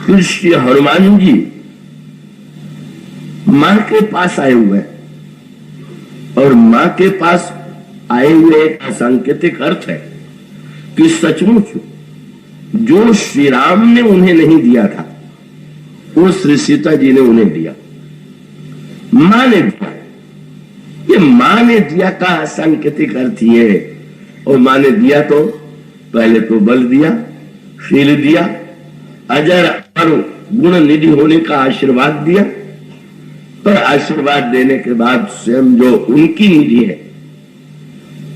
फिर श्री हनुमान जी मां के पास आए हुए हैं, और मां के पास आए हुए का सांकेतिक अर्थ है कि सचमुच जो श्री राम ने उन्हें नहीं दिया था वो श्री सीता जी ने उन्हें दिया, मां ने दिया। ये मां ने दिया का सांकेतिक अर्थ ये है। और मां ने दिया तो पहले तो बल दिया, शील दिया, अजर और गुण निधि होने का आशीर्वाद दिया, पर आशीर्वाद देने के बाद स्वयं जो उनकी निधि है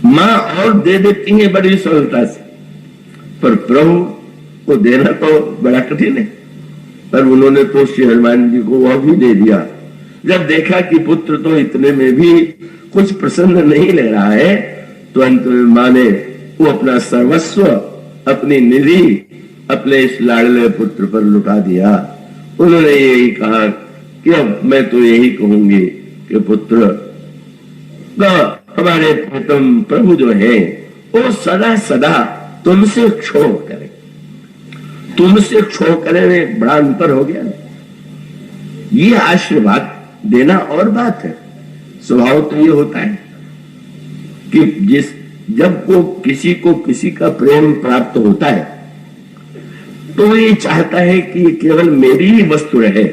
मां और दे देती है बड़ी सरलता से, पर प्रभु को देना तो बड़ा कठिन है। पर उन्होंने तो श्री हनुमान जी को वह भी दे दिया। जब देखा कि पुत्र तो इतने में भी कुछ प्रसन्न नहीं ले रहा है, तो अंत में मां ने वो अपना सर्वस्व, अपनी निधि अपने इस लाडले पुत्र पर लुटा दिया। उन्होंने यही कहा कि अब मैं तो यही कहूंगी कि पुत्र हमारे प्रीतम प्रभु जो है वो सदा सदा तुमसे क्षोभ करे, तुमसे क्षोभ करे में बड़ा अंतर हो गया। ये आशीर्वाद देना और बात है। स्वभाव तो ये होता है कि जब किसी का प्रेम प्राप्त होता है तो ये चाहता है कि केवल मेरी ही वस्तु रहे,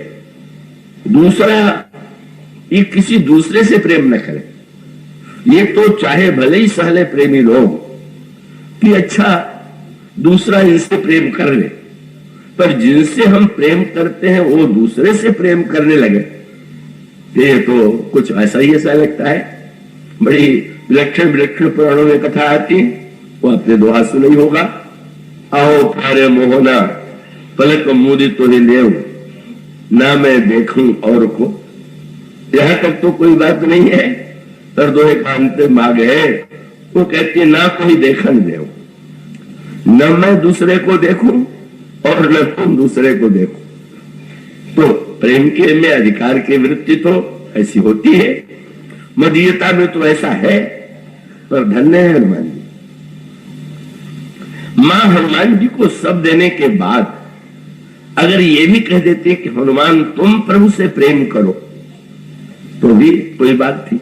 दूसरा ये किसी दूसरे से प्रेम न करे। ये तो चाहे भले ही सहले प्रेमी लोग कि अच्छा दूसरा इनसे प्रेम कर ले, पर जिनसे हम प्रेम करते हैं वो दूसरे से प्रेम करने लगे, ये तो कुछ ऐसा ही ऐसा लगता है। बड़ी विलक्षण विलक्षण पुराणों में कथा आती है, वो आपने दोहा सुना ही होगा। आओ प्यारे मोहना पलक मुदित तो ही देव, ना मैं देखूं और को। यहां तक तो कोई बात नहीं है, पर दोहे कांते मांग है, वो कहती है ना कोई देखन देव, न मैं दूसरे को देखूं और न तुम दूसरे को देखो। तो प्रेम के में अधिकार की वृत्ति तो ऐसी होती है, मदीयता में तो ऐसा है। पर धन्य है हनुमान जी। मां हनुमान जी को सब देने के बाद अगर ये भी कह देते कि हनुमान तुम प्रभु से प्रेम करो तो भी कोई बात थी।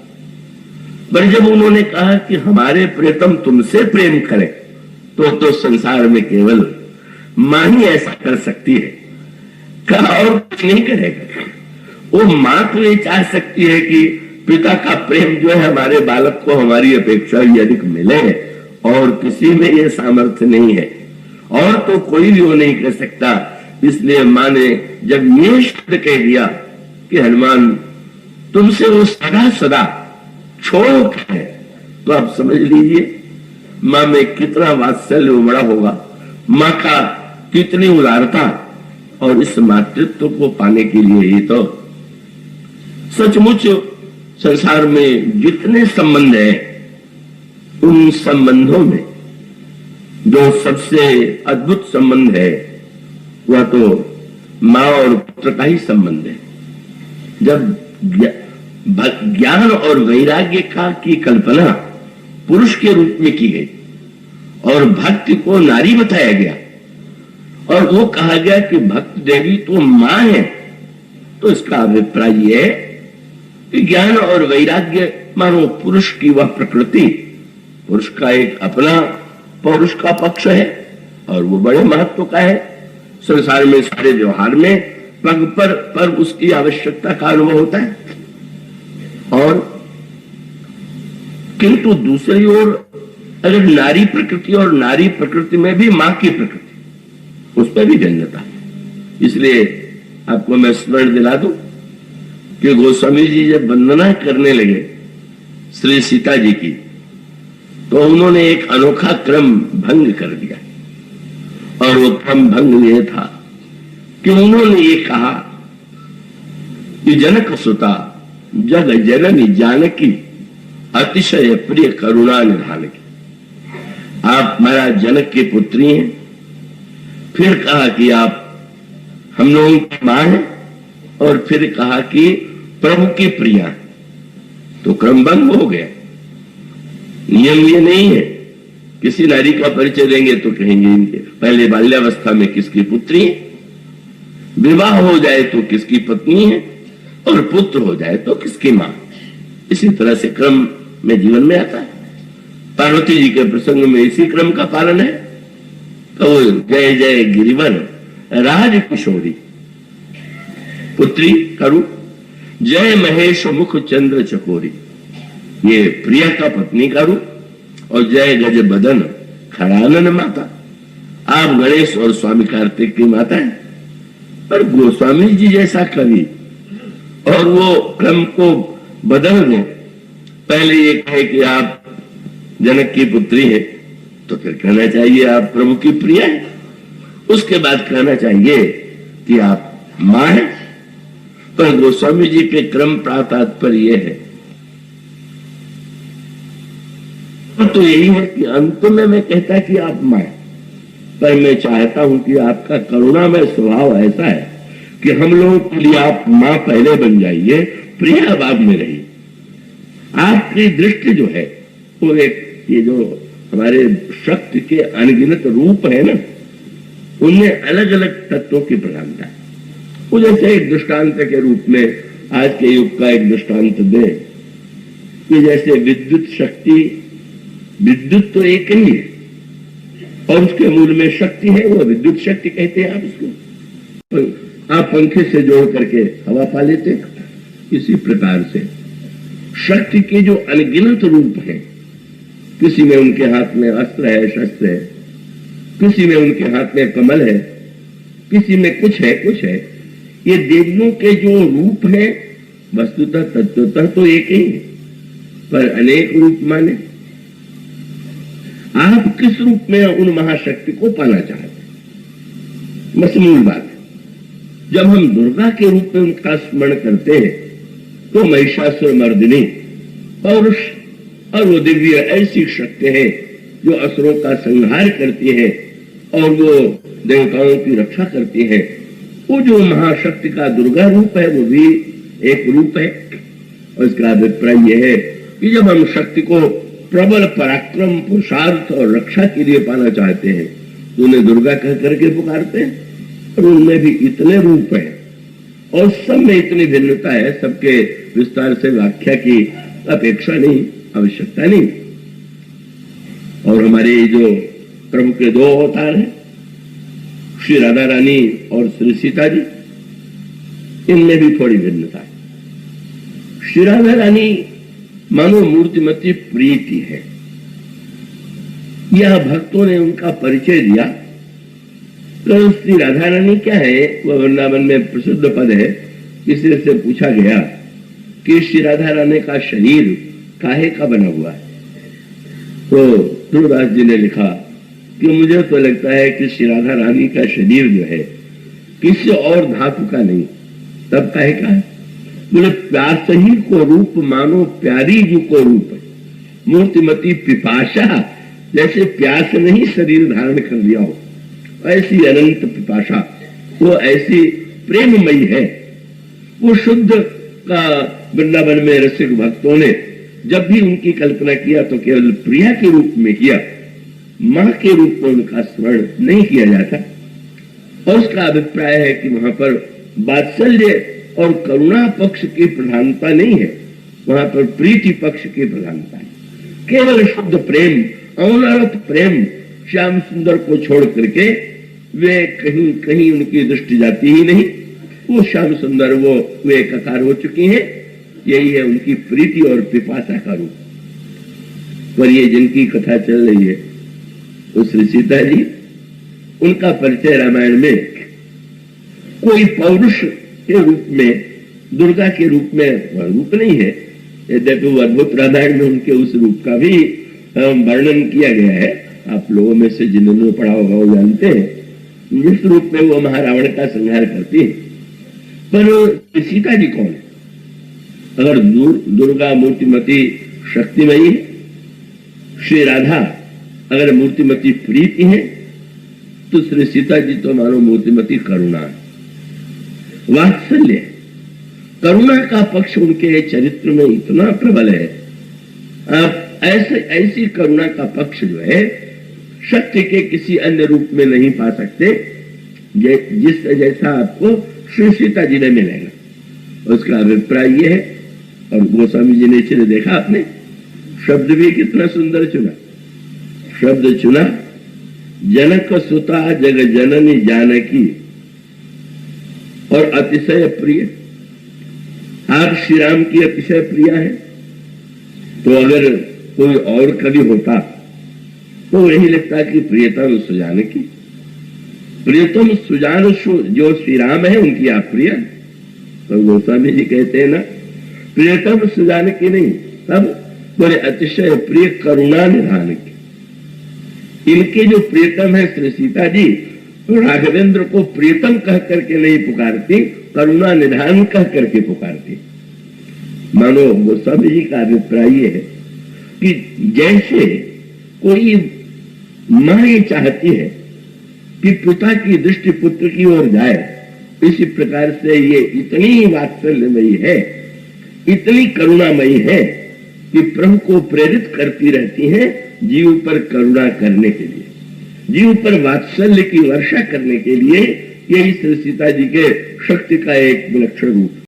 पर जब उन्होंने कहा कि हमारे प्रियतम तुमसे प्रेम करें, तो संसार में केवल मां ही ऐसा कर सकती है, कहा और कुछ नहीं करेगा। वो मां तो ये चाह सकती है कि पिता का प्रेम जो है हमारे बालक को हमारी अपेक्षा ही अधिक मिले, और किसी में ये सामर्थ्य नहीं है, और तो कोई भी वो नहीं कर सकता। इसलिए मां ने जब ये शब्द कह दिया कि हनुमान तुमसे वो सदा सदा छोड़ है, तो आप समझ लीजिए मां में कितना वात्सल्य उमड़ा होगा, मां का कितनी उदारता, और इस मातृत्व को पाने के लिए ही तो सचमुच संसार में जितने संबंध हैं उन संबंधों में जो सबसे अद्भुत संबंध है वह तो मां और पुत्र का ही संबंध है। जब ज्ञान और वैराग्य की कल्पना पुरुष के रूप में की गई और भक्ति को नारी बताया गया, और वो कहा गया कि भक्त देवी तो मां है, तो इसका अभिप्राय यह है कि ज्ञान और वैराग्य मानो पुरुष की वह प्रकृति, पुरुष का एक अपना पौरुष का पक्ष है, और वो बड़े महत्व का है। संसार में सारे व्यवहार में पग पर उसकी आवश्यकता का अनुभव होता है। और किंतु दूसरी ओर अगर नारी प्रकृति, और नारी प्रकृति में भी मां की प्रकृति, उस पर भी भिन्नता। इसलिए आपको मैं स्मरण दिला दूं कि गोस्वामी जी जब वंदना करने लगे श्री सीता जी की, तो उन्होंने एक अनोखा क्रम भंग कर दिया, और वो क्रम भंग ये था कि उन्होंने ये कहा कि जनक सुता जग जननी जानकी अतिशय प्रिय करुणा निधान की। आप मेरा जनक की पुत्री हैं। फिर कहा कि आप हम लोगों की मां हैं, और फिर कहा कि प्रभु की प्रिया। तो क्रमभंग हो गया। नियम ये नहीं है किसी नारी का परिचय देंगे तो कहेंगे इनके पहले बाल्यावस्था में किसकी पुत्री है, विवाह हो जाए तो किसकी पत्नी है, और पुत्र हो जाए तो किसकी मां। इसी तरह से क्रम में जीवन में आता है। पार्वती जी के प्रसंग में इसी क्रम का पालन है। तो जय जय गिरिवर राज किशोरी, पुत्री का रूप, जय महेश मुख चंद्र चकोरी, ये प्रिया का पत्नी का रूप, और जय गज बदन खड़ानन माता, आप गणेश और स्वामी कार्तिक की माता है। पर गोस्वामी जी जैसा कवि और वो क्रम को बदल दें, पहले ये कहे कि आप जनक की पुत्री है, तो फिर कहना चाहिए आप प्रभु की प्रिया है, उसके बाद कहना चाहिए कि आप मां हैं। पर गोस्वामी जी के क्रम तात्पर्य यह है, तो यही है कि अंत में मैं कहता कि आप मां, पर मैं चाहता हूं कि आपका करुणामय स्वभाव ऐसा है कि हम लोगों के लिए आप मां पहले बन जाइए, प्रिया बाद में रही। आपकी दृष्टि जो है वो एक, ये जो हमारे शक्ति के अनगिनत रूप है ना, उनमें अलग अलग तत्वों की प्रधानता है। वो जैसे एक दृष्टांत के रूप में आज के युग का एक दृष्टांत दे कि जैसे विद्युत शक्ति, विद्युत तो एक ही है और उसके मूल में शक्ति है, वो विद्युत शक्ति कहते हैं आप उसको। आप पंखे से जोड़ करके हवा पा लेते हैं। इसी प्रकार से शक्ति के जो अनगिनत रूप हैं, किसी में उनके हाथ में अस्त्र है, शस्त्र है, किसी में उनके हाथ में कमल है, किसी में कुछ है कुछ है। ये देवियों के जो रूप है वस्तुतः तत्वतः तो एक ही है, पर अनेक रूप माने। आप किस रूप में उन महाशक्ति को पाना चाहते हैं, बस मूल बात है। जब हम दुर्गा के रूप में उनका स्मरण करते हैं तो महिषासुर मर्दिनी पौरुष और वो दिव्य ऐसी शक्ति है जो असुरों का संहार करती है और वो देवताओं की रक्षा करती है। वो जो महाशक्ति का दुर्गा रूप है वो भी एक रूप है। और इसका अभिप्राय यह है कि जब हम शक्ति को प्रबल पराक्रम, पुरुषार्थ और रक्षा के लिए पाना चाहते हैं तो उन्हें दुर्गा कह करके पुकारते हैं। और उनमें भी इतने रूप हैं और सब में इतनी भिन्नता है, सबके विस्तार से व्याख्या की अपेक्षा नहीं, आवश्यकता नहीं। और हमारे जो प्रभु के दो अवतार हैं, श्री राधा रानी और श्री सीता जी, इनमें भी थोड़ी भिन्नता है। श्री राधा रानी मानो मूर्तिमती प्रीति है। यह भक्तों ने उनका परिचय दिया। तो श्री राधा रानी क्या है, वह वृंदावन में प्रसिद्ध पद है। किसी से पूछा गया कि श्री राधा रानी का शरीर काहे का बना हुआ है, तो ध्रुवदास जी ने लिखा कि मुझे तो लगता है कि श्री राधा रानी का शरीर जो है किसी और धातु का नहीं, तब काहे का है। बोले प्यास ही को रूप मानो प्यारी जी को रूप, मूर्तिमती पिपाशा, जैसे प्यास ने ही शरीर धारण कर लिया हो, ऐसी अनंत पिपाशा, वो ऐसी प्रेममयी है। वो शुद्ध का वृंदावन में रसिक भक्तों ने जब भी उनकी कल्पना किया तो केवल प्रिया के रूप में किया, मां के रूप में उनका स्मरण नहीं किया जाता। और उसका अभिप्राय है कि वहां पर वात्सल्य और करुणा पक्ष की प्रधानता नहीं है, वहां पर प्रीति पक्ष की प्रधानता है। केवल शुद्ध प्रेम, अनवरत प्रेम श्याम सुंदर को छोड़ करके वे कहीं कहीं उनकी दृष्टि जाती ही नहीं। वो श्याम सुंदर वो एकाकार हो चुकी हैं। यही है उनकी प्रीति और पिपासा का रूप। पर ये जिनकी कथा चल रही है वो श्री सीता जी, उनका परिचय रामायण में कोई पौरुष के रूप में, दुर्गा के रूप में रूप नहीं है। यद्यपि वो अद्भुत रामायण में उनके उस रूप का भी वर्णन किया गया है। आप लोगों में से जिन्होंने पढ़ा होगा वो जानते हैं जिस रूप में वो महारावण का संहार करती है। पर सीता जी कौन है? अगर दुर्गा मूर्तिमती शक्तिमयी है, श्री राधा अगर मूर्तिमती प्रीति है, तो श्री सीता जी तो मानो मूर्तिमती करुणा है, वात्सल्य है। करुणा का पक्ष उनके चरित्र में इतना प्रबल है। आप ऐसी करुणा का पक्ष जो है शक्ति के किसी अन्य रूप में नहीं पा सकते। जिस जैसा आपको श्री सीता जी ने मिलेगा। उसका अभिप्राय यह है, और गोस्वामी जी ने इसे देखा आपने, शब्द भी कितना सुंदर चुना। शब्द चुना, जनक सुता जग जननी जानकी, और अतिशय प्रिय। आप श्री राम की अतिशय प्रिय है, तो अगर कोई और कवि होता तो यही लगता कि प्रियतम सुजान की। प्रियतम सुजान जो श्री राम है उनकी आप प्रिय। तो गोस्वामी जी कहते हैं ना, प्रियतम सुजान की नहीं, तब बोले अतिशय प्रिय करुणा निधान की। इनके जो प्रियतम है श्री सीता जी, तो राघवेंद्र को प्रियतम कह करके नहीं पुकारती, करुणा निधान कह करके पुकारती। मानो गोस्वामी जी का अभिप्राय है कि जैसे कोई मां ये चाहती है कि पिता की दृष्टि पुत्र की ओर जाए, इसी प्रकार से ये इतनी वात्सल्यमयी है, इतनी करुणामयी है कि प्रभु को प्रेरित करती रहती है जीव पर करुणा करने के लिए, जीव पर वात्सल्य की वर्षा करने के लिए। यही श्री सीता जी के शक्ति का एक विलक्षण रूप।